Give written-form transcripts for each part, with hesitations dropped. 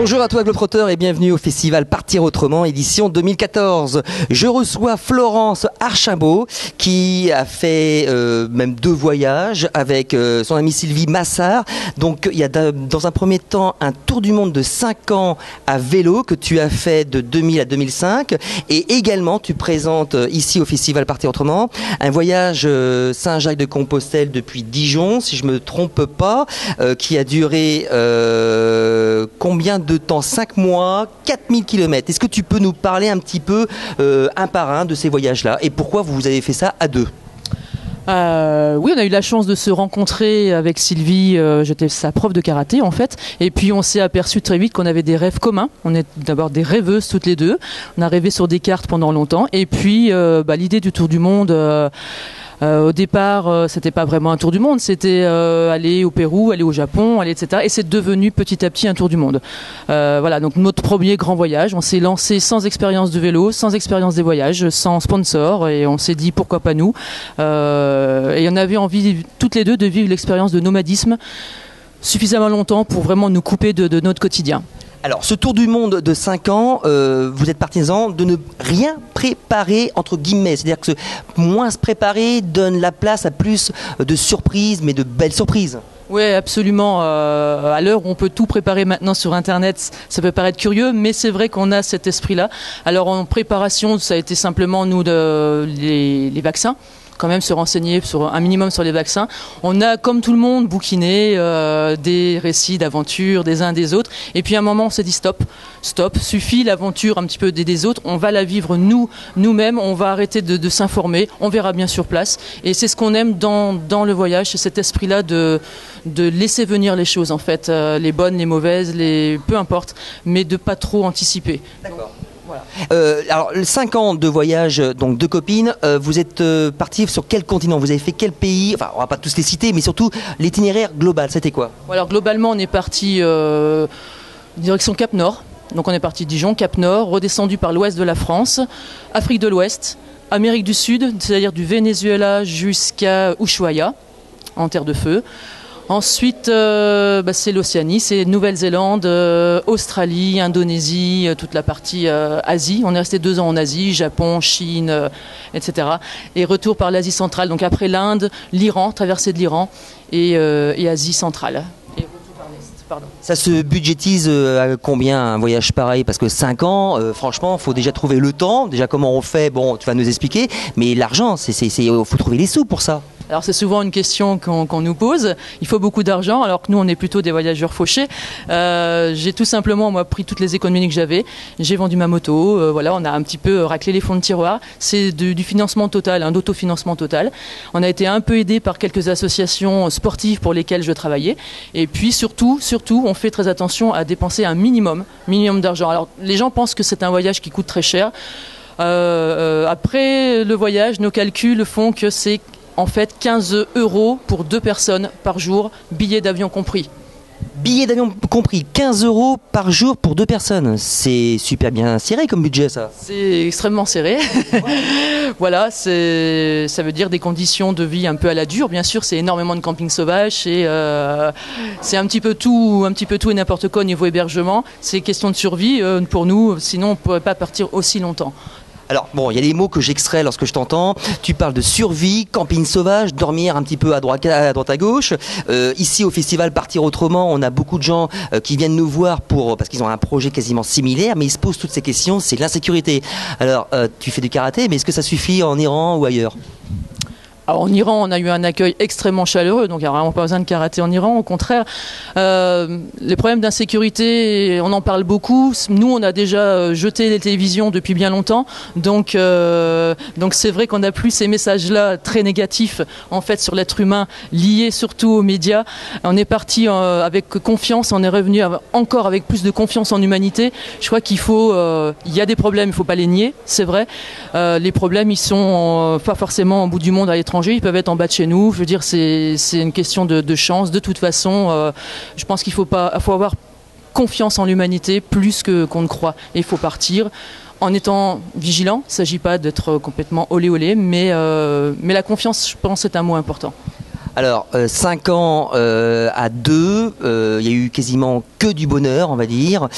Bonjour à toi Globetrotter et bienvenue au festival Partir Autrement édition 2014. Je reçois Florence Archimbaud qui a fait même 2 voyages avec son amie Sylvie Massard. Donc il y a dans un premier temps un tour du monde de 5 ans à vélo que tu as fait de 2000 à 2005 et également tu présentes ici au festival Partir Autrement un voyage Saint-Jacques-de-Compostelle depuis Dijon si je me trompe pas qui a duré combien de temps? 5 mois, 4000 km. Est-ce que tu peux nous parler un petit peu un par un de ces voyages-là et pourquoi vous avez fait ça à 2? Oui, on a eu la chance de se rencontrer avec Sylvie, j'étais sa prof de karaté en fait, et puis on s'est aperçu très vite qu'on avait des rêves communs, on est d'abord des rêveuses toutes les deux, on a rêvé sur des cartes pendant longtemps, et puis l'idée du tour du monde... au départ, c'était pas vraiment un tour du monde, c'était aller au Pérou, aller au Japon, aller etc. Et c'est devenu petit à petit un tour du monde. Voilà, donc notre premier grand voyage, on s'est lancé sans expérience de vélo, sans expérience des voyages, sans sponsor, et on s'est dit pourquoi pas nous. Et on avait envie toutes les deux de vivre l'expérience de nomadisme suffisamment longtemps pour vraiment nous couper de notre quotidien. Alors, ce tour du monde de 5 ans, vous êtes partisan de ne rien préparer, entre guillemets. C'est-à-dire que moins se préparer donne la place à plus de surprises, mais de belles surprises. Oui, absolument. À l'heure où on peut tout préparer maintenant sur Internet, ça peut paraître curieux, mais c'est vrai qu'on a cet esprit-là. Alors, en préparation, ça a été simplement, nous, les vaccins. Quand même se renseigner sur un minimum sur les vaccins. On a, comme tout le monde, bouquiné des récits d'aventures des uns des autres. Et puis à un moment, on s'est dit stop, suffit l'aventure un petit peu des autres. On va la vivre nous-mêmes. On va arrêter de s'informer. On verra bien sur place. Et c'est ce qu'on aime dans le voyage, c'est cet esprit-là de laisser venir les choses en fait, les bonnes, les mauvaises, peu importe, mais de pas trop anticiper. D'accord. Voilà. Alors, 5 ans de voyage, donc 2 copines, vous êtes partis sur quel continent? Vous avez fait quel pays? Enfin, on va pas tous les citer, mais surtout l'itinéraire global, c'était quoi? Alors, globalement, on est parti direction Cap Nord. Donc, on est parti de Dijon, Cap Nord, redescendu par l'ouest de la France, Afrique de l'Ouest, Amérique du Sud, c'est-à-dire du Venezuela jusqu'à Ushuaia, en terre de feu. Ensuite, c'est l'Océanie, c'est Nouvelle-Zélande, Australie, Indonésie, toute la partie Asie. On est resté 2 ans en Asie, Japon, Chine, etc. Et retour par l'Asie centrale. Donc après l'Inde, l'Iran, traversée de l'Iran et Asie centrale. Et retour par l'Est, pardon. Ça se budgétise à combien un voyage pareil? Parce que 5 ans, franchement, il faut déjà trouver le temps. Déjà, comment on fait? Bon, tu vas nous expliquer. Mais l'argent, il faut trouver les sous pour ça. Alors c'est souvent une question qu'on nous pose. Il faut beaucoup d'argent, alors que nous on est plutôt des voyageurs fauchés. J'ai tout simplement pris toutes les économies que j'avais. J'ai vendu ma moto. Voilà, on a un petit peu raclé les fonds de tiroir. C'est du financement total, d'autofinancement total. On a été un peu aidé par quelques associations sportives pour lesquelles je travaillais. Et puis surtout, on fait très attention à dépenser un minimum d'argent. Alors les gens pensent que c'est un voyage qui coûte très cher. Après le voyage, nos calculs font que c'est en fait 15 € pour 2 personnes par jour, billets d'avion compris. Billets d'avion compris, 15 € par jour pour 2 personnes. C'est super bien serré comme budget ça. C'est extrêmement serré. Voilà, ça veut dire des conditions de vie un peu à la dure. Bien sûr, c'est énormément de camping sauvage, c'est un petit peu tout et n'importe quoi au niveau hébergement. C'est question de survie pour nous, sinon on ne pourrait pas partir aussi longtemps. Alors, bon, il y a des mots que j'extrais lorsque je t'entends. Tu parles de survie, camping sauvage, dormir un petit peu à droite à gauche. Ici, au festival Partir Autrement, on a beaucoup de gens qui viennent nous voir parce qu'ils ont un projet quasiment similaire, mais ils se posent toutes ces questions, c'est l'insécurité. Alors, tu fais du karaté, mais est-ce que ça suffit en Iran ou ailleurs ? Alors, en Iran, on a eu un accueil extrêmement chaleureux, donc il n'y a vraiment pas besoin de karaté en Iran, au contraire. Les problèmes d'insécurité, on en parle beaucoup. Nous, on a déjà jeté les télévisions depuis bien longtemps, donc c'est vrai qu'on n'a plus ces messages-là très négatifs en fait sur l'être humain, liés surtout aux médias. On est parti avec confiance, on est revenu encore avec plus de confiance en humanité. Je crois qu'il y a des problèmes, il ne faut pas les nier, c'est vrai. Les problèmes, ils sont pas forcément au bout du monde à l'étranger. Ils peuvent être en bas de chez nous. Je veux dire, c'est une question de chance. De toute façon, je pense qu'il faut avoir confiance en l'humanité plus qu'on ne croit. Et il faut partir en étant vigilant. Il ne s'agit pas d'être complètement olé olé, mais la confiance, je pense, est un mot important. Alors, 5 ans à 2, il y a eu quasiment que du bonheur, on va dire.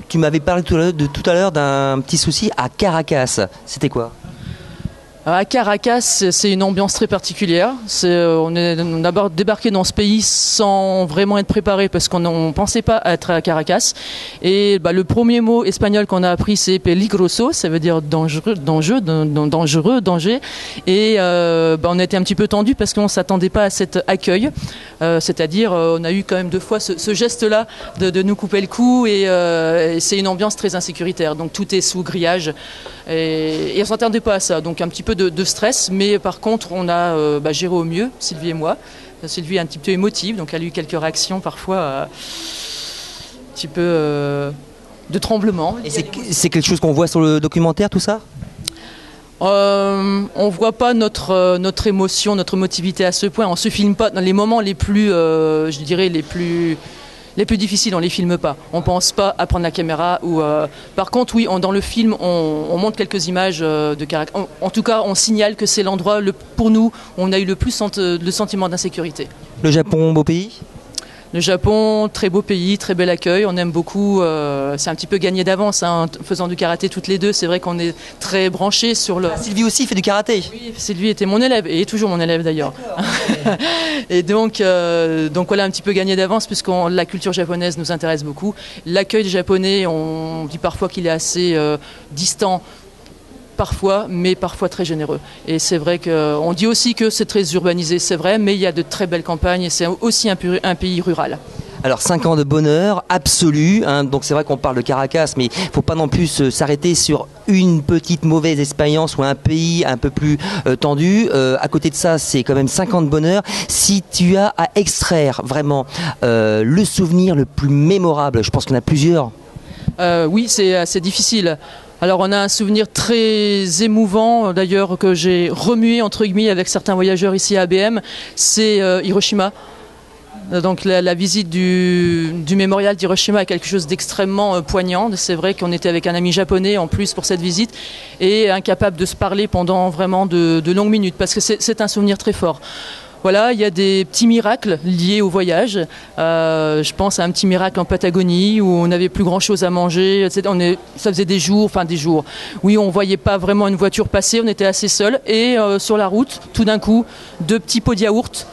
Tu m'avais parlé tout à l'heure d'un petit souci à Caracas. C'était quoi ? À Caracas, c'est une ambiance très particulière. On a d'abord débarqué dans ce pays sans vraiment être préparé parce qu'on ne pensait pas être à Caracas. Et le premier mot espagnol qu'on a appris, c'est peligroso, ça veut dire dangereux, danger. Et on a été un petit peu tendu parce qu'on ne s'attendait pas à cet accueil. C'est-à-dire, on a eu quand même 2 fois ce geste-là de nous couper le cou et c'est une ambiance très insécuritaire. Donc tout est sous grillage et on ne s'attendait pas à ça. Donc un petit peu de stress, mais par contre on a géré au mieux, Sylvie et moi. Sylvie est un petit peu émotive, donc elle a eu quelques réactions parfois un petit peu de tremblement. Et c'est quelque chose qu'on voit sur le documentaire, tout ça ? On voit pas notre émotion, notre motivité à ce point. On se filme pas dans les moments les plus, je dirais les plus difficiles, on les filme pas. On pense pas à prendre la caméra par contre, oui, dans le film, on montre quelques images de Caracas. En tout cas, on signale que c'est l'endroit pour nous où on a eu le plus le sentiment d'insécurité. Le Japon, beau pays ? Le Japon, très beau pays, très bel accueil, on aime beaucoup, c'est un petit peu gagné d'avance, hein, en faisant du karaté toutes les deux, c'est vrai qu'on est très branchés sur le... Sylvie aussi fait du karaté ? Oui, Sylvie était mon élève, et est toujours mon élève d'ailleurs. Et donc voilà, un petit peu gagné d'avance, puisque la culture japonaise nous intéresse beaucoup. L'accueil des Japonais, on dit parfois qu'il est assez distant, parfois, mais parfois très généreux. Et c'est vrai qu'on dit aussi que c'est très urbanisé, c'est vrai, mais il y a de très belles campagnes et c'est aussi un pays rural. Alors 5 ans de bonheur absolu, hein, donc c'est vrai qu'on parle de Caracas, mais il ne faut pas non plus s'arrêter sur une petite mauvaise expérience ou un pays un peu plus tendu. À côté de ça, c'est quand même 5 ans de bonheur. Si tu as à extraire vraiment le souvenir le plus mémorable, je pense qu'il y en a plusieurs. Oui, c'est assez difficile. Alors on a un souvenir très émouvant, d'ailleurs que j'ai remué entre guillemets avec certains voyageurs ici à ABM, c'est Hiroshima. Donc la visite du mémorial d'Hiroshima est quelque chose d'extrêmement poignant. C'est vrai qu'on était avec un ami japonais en plus pour cette visite et incapable de se parler pendant vraiment de longues minutes parce que c'est un souvenir très fort. Voilà, il y a des petits miracles liés au voyage. Je pense à un petit miracle en Patagonie où on n'avait plus grand-chose à manger. Ça faisait des jours. Oui, on voyait pas vraiment une voiture passer, on était assez seuls. Et sur la route, tout d'un coup, 2 petits pots de yaourt,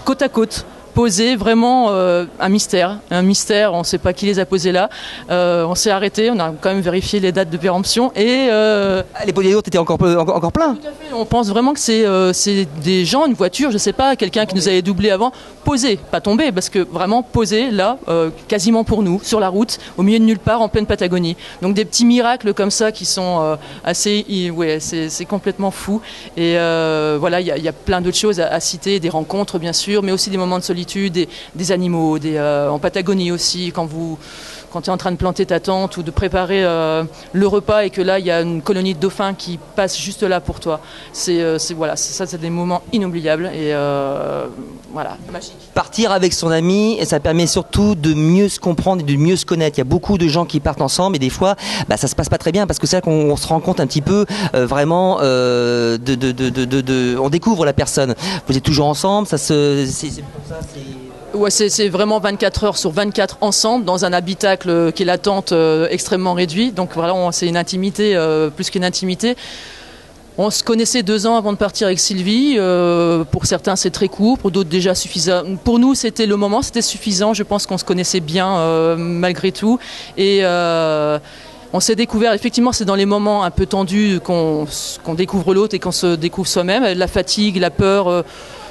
côte à côte. Posé, vraiment un mystère, on ne sait pas qui les a posés là. On s'est arrêté, on a quand même vérifié les dates de péremption et les pots de yaourt étaient encore pleins. Tout à fait, on pense vraiment que c'est des gens, une voiture, je ne sais pas, quelqu'un qui nous avait doublé avant, posé, pas tombé, parce que vraiment posé là, quasiment pour nous, sur la route, au milieu de nulle part, en pleine Patagonie. Donc des petits miracles comme ça qui sont c'est complètement fou. Et voilà, il y a plein d'autres choses à citer, des rencontres bien sûr, mais aussi des moments de solitude. Des animaux, en Patagonie aussi, quand tu es en train de planter ta tente ou de préparer le repas et que là il y a une colonie de dauphins qui passe juste là pour toi. C'est des moments inoubliables et voilà, magique. Partir avec son ami, et ça permet surtout de mieux se comprendre et de mieux se connaître. Il y a beaucoup de gens qui partent ensemble et des fois ça se passe pas très bien parce que c'est là qu'on se rend compte un petit peu vraiment on découvre la personne. Vous êtes toujours ensemble, c'est pour ça. Ouais, c'est vraiment 24 heures sur 24 ensemble dans un habitacle qui est la tente extrêmement réduit. Donc voilà, c'est une intimité plus qu'une intimité. On se connaissait 2 ans avant de partir avec Sylvie. Pour certains, c'est très court, pour d'autres déjà suffisant. Pour nous, c'était le moment, c'était suffisant. Je pense qu'on se connaissait bien malgré tout. Et on s'est découvert, effectivement, c'est dans les moments un peu tendus qu'on découvre l'autre et qu'on se découvre soi-même. La fatigue, la peur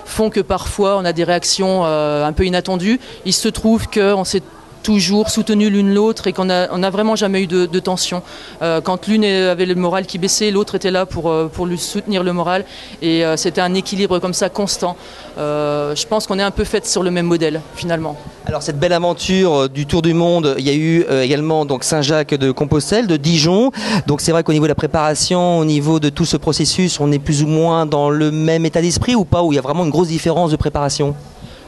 font que parfois on a des réactions un peu inattendues. Il se trouve qu'on s'est toujours soutenu l'une l'autre et qu'on n'a vraiment jamais eu de tension. Quand l'une avait le moral qui baissait, l'autre était là pour lui soutenir le moral et c'était un équilibre comme ça constant. Je pense qu'on est un peu fait sur le même modèle finalement. Alors cette belle aventure du Tour du Monde, il y a eu également donc Saint-Jacques de Compostelle, de Dijon. Donc c'est vrai qu'au niveau de la préparation, au niveau de tout ce processus, on est plus ou moins dans le même état d'esprit ou pas, où il y a vraiment une grosse différence de préparation?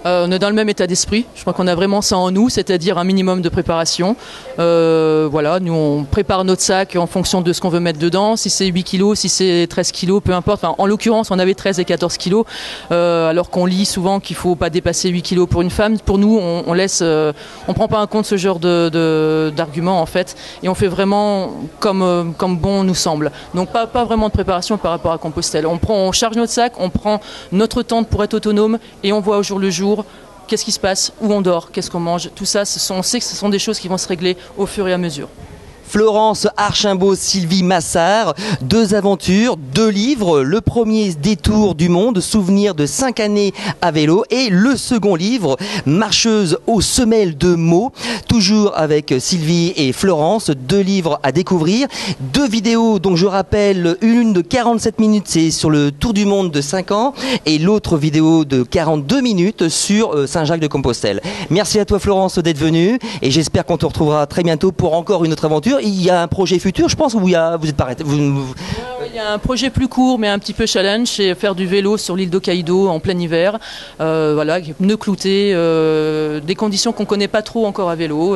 On est dans le même état d'esprit. Je crois qu'on a vraiment ça en nous, c'est-à-dire un minimum de préparation. Voilà, nous on prépare notre sac en fonction de ce qu'on veut mettre dedans. Si c'est 8 kilos, si c'est 13 kilos, peu importe. Enfin, en l'occurrence, on avait 13 et 14 kilos, alors qu'on lit souvent qu'il ne faut pas dépasser 8 kilos pour une femme. Pour nous, on laisse, on prend pas en compte ce genre d'arguments en fait, et on fait vraiment comme bon nous semble. Donc pas vraiment de préparation par rapport à Compostelle. On charge notre sac, on prend notre tente pour être autonome et on voit au jour le jour. Qu'est-ce qui se passe, où on dort, qu'est-ce qu'on mange, tout ça, on sait que ce sont des choses qui vont se régler au fur et à mesure. Florence Archimbaud, Sylvie Massard, 2 aventures, 2 livres. Le premier, Détour du monde, souvenir de 5 années à vélo. Et le second livre, Marcheuse aux semelles de mots, toujours avec Sylvie et Florence. 2 livres à découvrir. 2 vidéos, donc je rappelle, une de 47 minutes, c'est sur le tour du monde de 5 ans. Et l'autre vidéo de 42 minutes sur Saint-Jacques-de-Compostelle. Merci à toi Florence d'être venue. Et j'espère qu'on te retrouvera très bientôt pour encore une autre aventure. Il y a un projet futur, je pense, où vous êtes pas arrêté. Il y a un projet plus court, mais un petit peu challenge, c'est faire du vélo sur l'île d'Hokkaido en plein hiver. Voilà, pneus cloutés, des conditions qu'on connaît pas trop encore à vélo.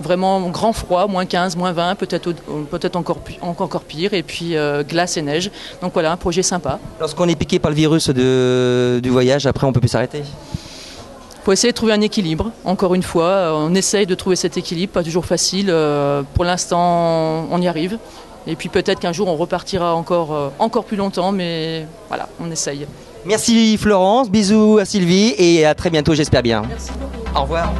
Vraiment grand froid, moins 15, moins 20, peut-être encore pire, et puis glace et neige. Donc voilà, un projet sympa. Lorsqu'on est piqué par le virus du voyage, après on peut plus s'arrêter. Il faut essayer de trouver un équilibre, encore une fois, on essaye de trouver cet équilibre, pas toujours facile, pour l'instant on y arrive, et puis peut-être qu'un jour on repartira encore plus longtemps, mais voilà, on essaye. Merci Florence, bisous à Sylvie et à très bientôt j'espère bien. Merci beaucoup. Au revoir.